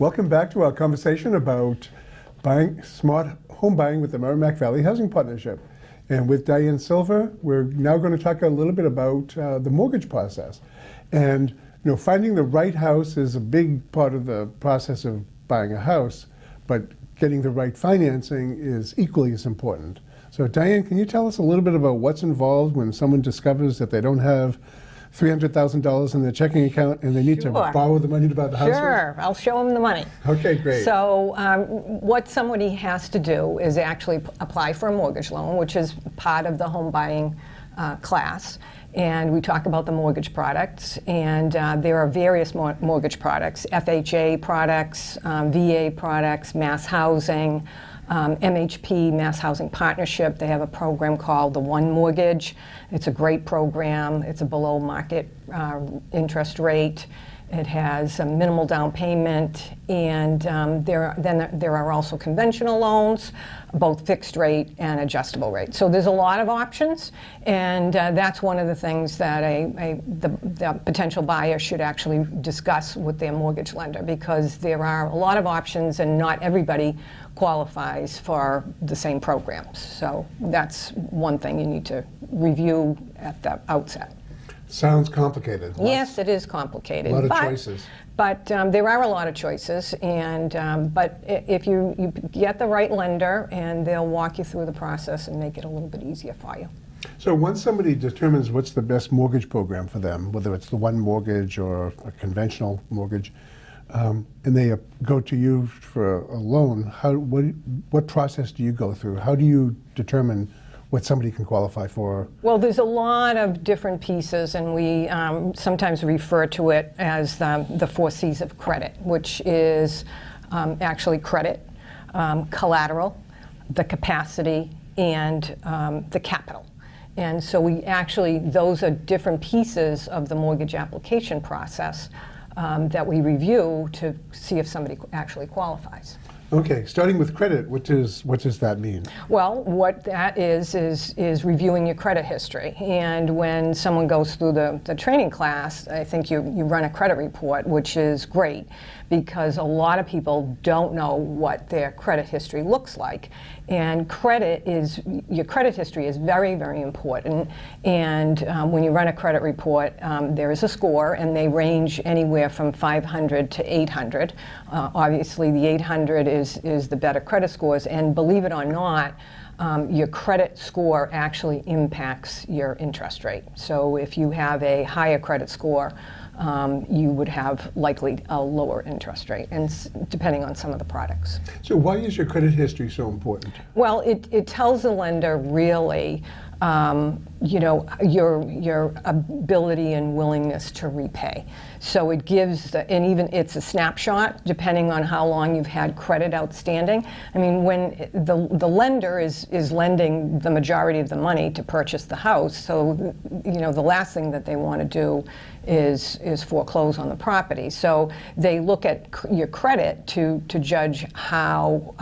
Welcome back to our conversation about smart home buying with the Merrimack Valley Housing Partnership. And with Diane Silva, we're now going to talk a little bit about the mortgage process. And finding the right house is a big part of the process of buying a house, but getting the right financing is equally as important. So Diane, can you tell us a little bit about what's involved when someone discovers that they don't have $300,000 in their checking account and they need to borrow the money to buy the house? Sure, I'll show them the money. Okay, great. So what somebody has to do is actually apply for a mortgage loan, which is part of the home buying class. And we talk about the mortgage products, and there are various mortgage products, FHA products, VA products, mass housing, MHP, Mass Housing Partnership. They have a program called the One Mortgage. It's a great program. It's a below market interest rate. It has a minimal down payment, and there are also conventional loans, both fixed rate and adjustable rate. So there's a lot of options, and that's one of the things that the potential buyer should actually discuss with their mortgage lender, because there are a lot of options and not everybody qualifies for the same programs. So that's one thing you need to review at the outset. Sounds complicated. Yes, it is complicated. A lot of choices. But there are a lot of choices, and but if you get the right lender, and they'll walk you through the process and make it a little bit easier for you. So once somebody determines what's the best mortgage program for them, whether it's the One Mortgage or a conventional mortgage, and they go to you for a loan, what process do you go through? How do you determine what somebody can qualify for? Well, there's a lot of different pieces, and we sometimes refer to it as the 4 C's of credit, which is actually credit, collateral, the capacity, and the capital. And so those are different pieces of the mortgage application process that we review to see if somebody actually qualifies. Okay, starting with credit, what does that mean? Well, what that is reviewing your credit history. And when someone goes through the training class, I think you run a credit report, which is great, because a lot of people don't know what their credit history looks like. And your credit history is very, very important. And when you run a credit report, there is a score, and they range anywhere from 500 to 800. Obviously, the 800 is the better credit scores, and believe it or not, your credit score actually impacts your interest rate. So if you have a higher credit score, you would have likely a lower interest rate, and depending on some of the products. So why is your credit history so important? Well, it tells the lender really your ability and willingness to repay. So it gives, and even it's a snapshot depending on how long you've had credit outstanding. I mean, when the lender is lending the majority of the money to purchase the house, so the last thing that they want to do is foreclose on the property. So they look at your credit to judge how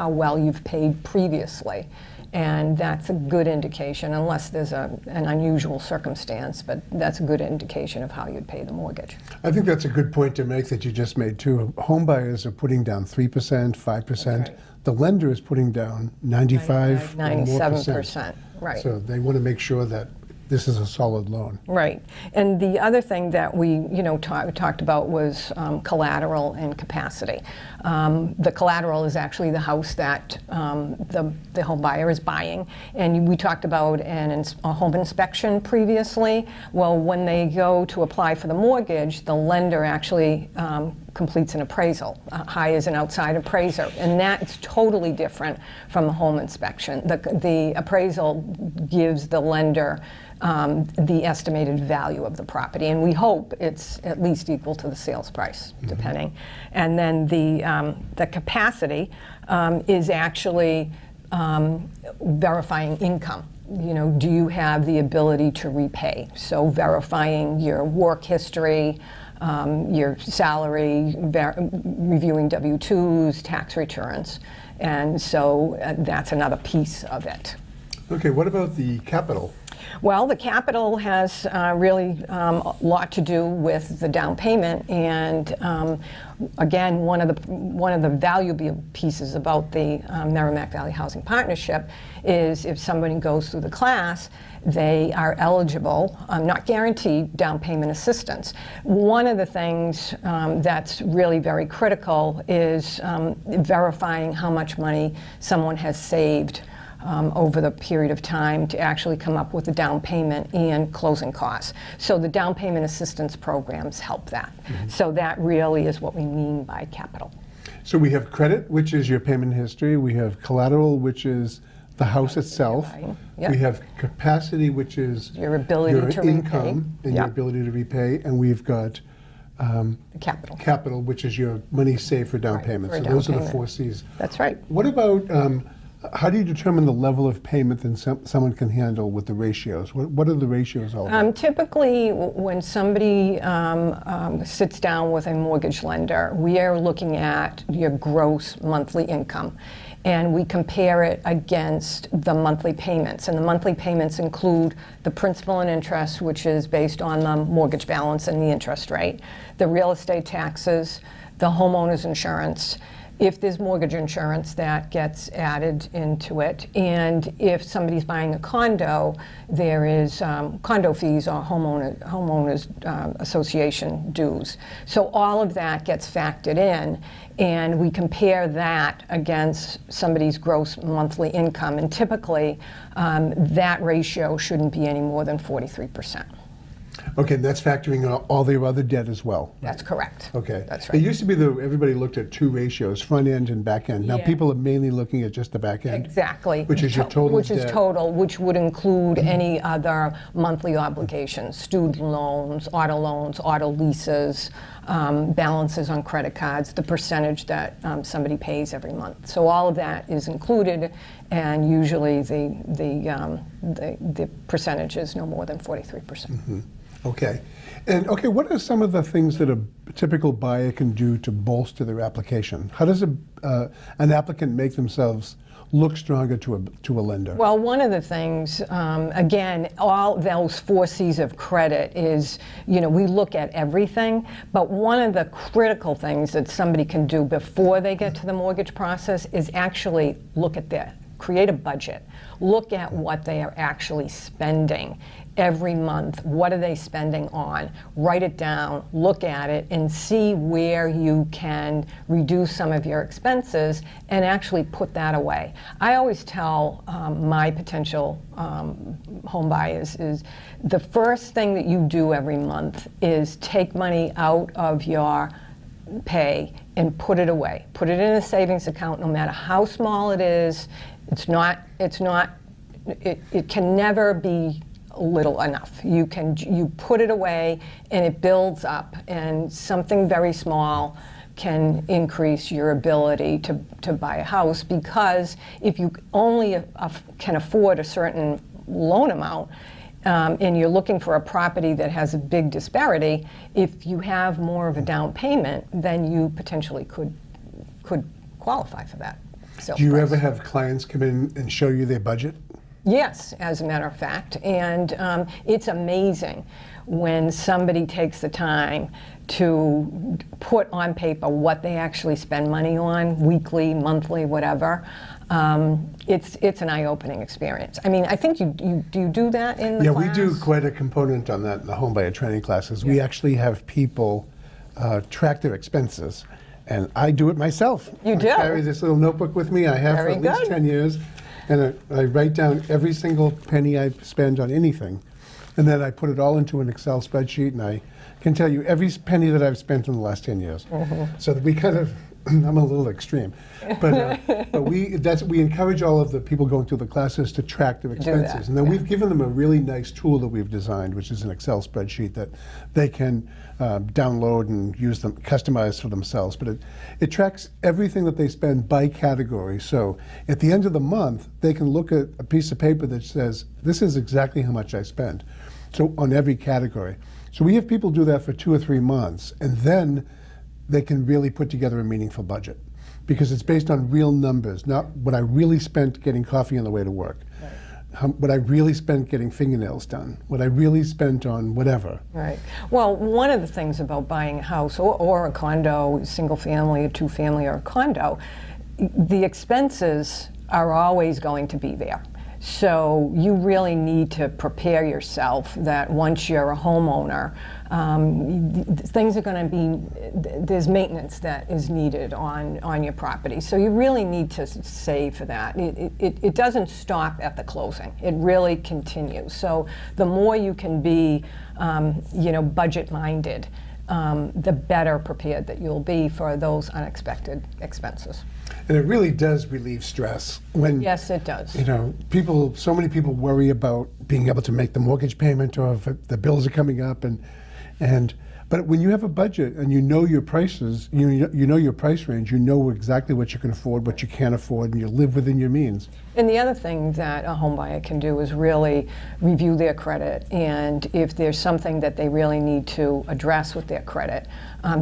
well you've paid previously. And that's a good indication, unless there's an unusual circumstance, but that's a good indication of how you'd pay the mortgage. I think that's a good point to make that you just made too. Home buyers are putting down 3%, 5%. Right. The lender is putting down 95, 97%. Right. So they want to make sure that this is a solid loan. Right. And the other thing that we talked about was collateral and capacity. The collateral is actually the house that the home buyer is buying. And we talked about a home inspection previously. Well, when they go to apply for the mortgage, the lender actually completes an appraisal, hires an outside appraiser, and that's totally different from a home inspection. The appraisal gives the lender the estimated value of the property, and we hope it's at least equal to the sales price, depending. And then the capacity is actually verifying income. Do you have the ability to repay? So verifying your work history, your salary, reviewing W-2s, tax returns. And so that's another piece of it. Okay, what about the capital? Well, the capital has really a lot to do with the down payment, and again, one of the valuable pieces about the Merrimack Valley Housing Partnership is if somebody goes through the class, they are eligible, not guaranteed, down payment assistance. One of the things that's really very critical is verifying how much money someone has saved over the period of time to actually come up with a down payment and closing costs. So the down payment assistance programs help that. So that really is what we mean by capital. So we have credit, which is your payment history. We have collateral, which is the house itself. Yep. We have capacity, which is Your ability your to repay. income and your Yep. ability to repay. And we've got Capital. capital, which is your money saved for down Right, payment. for a So down those are the payment. 4 C's. That's right. What about, how do you determine the level of payment that someone can handle with the ratios? What are the ratios all about? Typically, when somebody sits down with a mortgage lender, we are looking at your gross monthly income, and we compare it against the monthly payments. And the monthly payments include the principal and interest, which is based on the mortgage balance and the interest rate, the real estate taxes, the homeowner's insurance, if there's mortgage insurance, that gets added into it. And if somebody's buying a condo, there is condo fees or homeowners association dues. So all of that gets factored in, and we compare that against somebody's gross monthly income. And typically, that ratio shouldn't be any more than 43%. Okay, and that's factoring in all the other debt as well. That's correct. Okay. That's It right. used to be everybody looked at 2 ratios, front end and back end. Now Yeah. people are mainly looking at just the back end. Exactly. Which is your total Which is debt. total, which would include any other monthly obligations, student loans, auto leases, balances on credit cards, the percentage that somebody pays every month. So all of that is included, and usually the percentage is no more than 43%. Okay. And okay, what are some of the things that a typical buyer can do to bolster their application? How does an applicant make themselves look stronger to a lender? Well, one of the things, again, all those 4 C's of credit is, we look at everything, but one of the critical things that somebody can do before they get to the mortgage process is actually create a budget. Look at what they are actually spending every month. What are they spending on? Write it down, look at it, and see where you can reduce some of your expenses and actually put that away. I always tell my potential home buyers is the first thing that you do every month is take money out of your pay and put it away. Put it in a savings account, no matter how small it is. It can never be little enough. You put it away and it builds up, and something very small can increase your ability to buy a house, because if you only can afford a certain loan amount, and you're looking for a property that has a big disparity, if you have more of a down payment, then you potentially could qualify for that. Do you ever have clients come in and show you their budget? Yes, as a matter of fact. And it's amazing when somebody takes the time to put on paper what they actually spend money on, weekly, monthly, whatever. It's an eye-opening experience. I mean, I think do you do that in the class? We do quite a component on that in the home buyer training classes. We actually have people track their expenses, and I do it myself. You do? I carry this little notebook with me. I have Very for at least good. 10 years, and I write down every single penny I spend on anything, and then I put it all into an Excel spreadsheet, and I can tell you every penny that I've spent in the last 10 years. So that we kind of, I'm a little extreme, but we encourage all of the people going through the classes to track their expenses. And then we've given them a really nice tool that we've designed, which is an Excel spreadsheet that they can download and use them, customize for themselves. But it tracks everything that they spend by category. So at the end of the month, they can look at a piece of paper that says, this is exactly how much I spent. So on every category. So we have people do that for 2 or 3 months, and then they can really put together a meaningful budget, because it's based on real numbers, not what I really spent getting coffee on the way to work. what I really spent getting fingernails done, what I really spent on whatever. Right. Well, one of the things about buying a house or a condo, single family, a two family, or a condo, the expenses are always going to be there. So you really need to prepare yourself that once you're a homeowner, things are going to be, there's maintenance that is needed on your property. So you really need to save for that. It doesn't stop at the closing. It really continues. So the more you can be, budget-minded, the better prepared that you'll be for those unexpected expenses. And it really does relieve stress when, Yes, it does. So many people worry about being able to make the mortgage payment or if the bills are coming up, but when you have a budget and you know your prices, you know your price range, you know exactly what you can afford, what you can't afford, and you live within your means. And the other thing that a home buyer can do is really review their credit, and if there's something that they really need to address with their credit,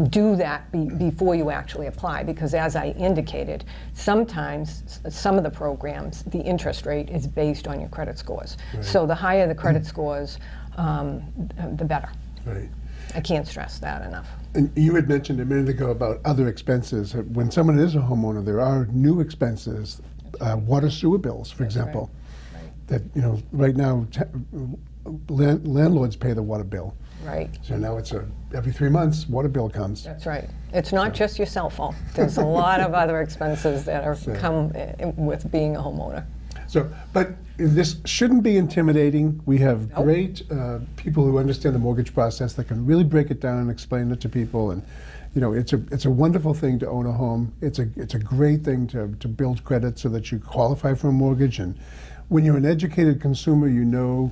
do that before you actually apply, because as I indicated, sometimes some of the programs, the interest rate is based on your credit scores. Right. So the higher the credit scores, the better. Right. I can't stress that enough. And you had mentioned a minute ago about other expenses. When someone is a homeowner, there are new expenses, water sewer bills, for example. Right. That right now landlords pay the water bill. Right. So now it's every 3 months water bill comes. That's right. It's not just your cell phone. There's a lot of other expenses that come with being a homeowner. So, but this shouldn't be intimidating. We have great people who understand the mortgage process that can really break it down and explain it to people. And it's a wonderful thing to own a home. It's a great thing to build credit so that you qualify for a mortgage. And when you're an educated consumer, you know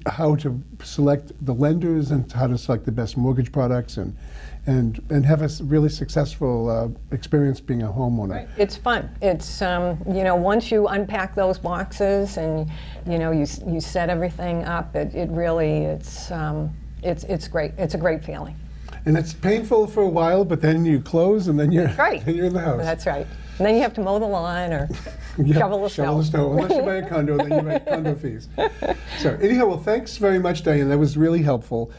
how to select the lenders and how to select the best mortgage products and have a really successful experience being a homeowner. Right. It's fun. It's once you unpack those boxes and you set everything up, it really it's great. It's a great feeling. And it's painful for a while, but then you close and then you're then you're in the house. That's right. And then you have to mow the lawn or shovel the snow. Unless you buy a condo, then you buy condo fees. So anyhow, well, thanks very much, Diane. That was really helpful.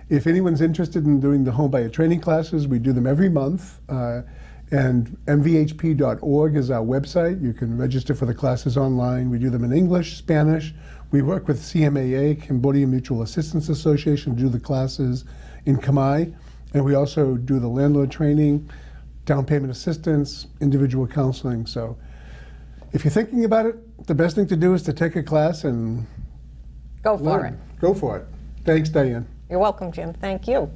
If anyone's interested in doing the home buyer training classes, we do them every month. And mvhp.org is our website. You can register for the classes online. We do them in English, Spanish. We work with CMAA, Cambodia Mutual Assistance Association, to do the classes in Khmer. And we also do the landlord training, down payment assistance, individual counseling. So if you're thinking about it, the best thing to do is to take a class and Go for it. Go for it. Thanks, Diane. You're welcome, Jim. Thank you.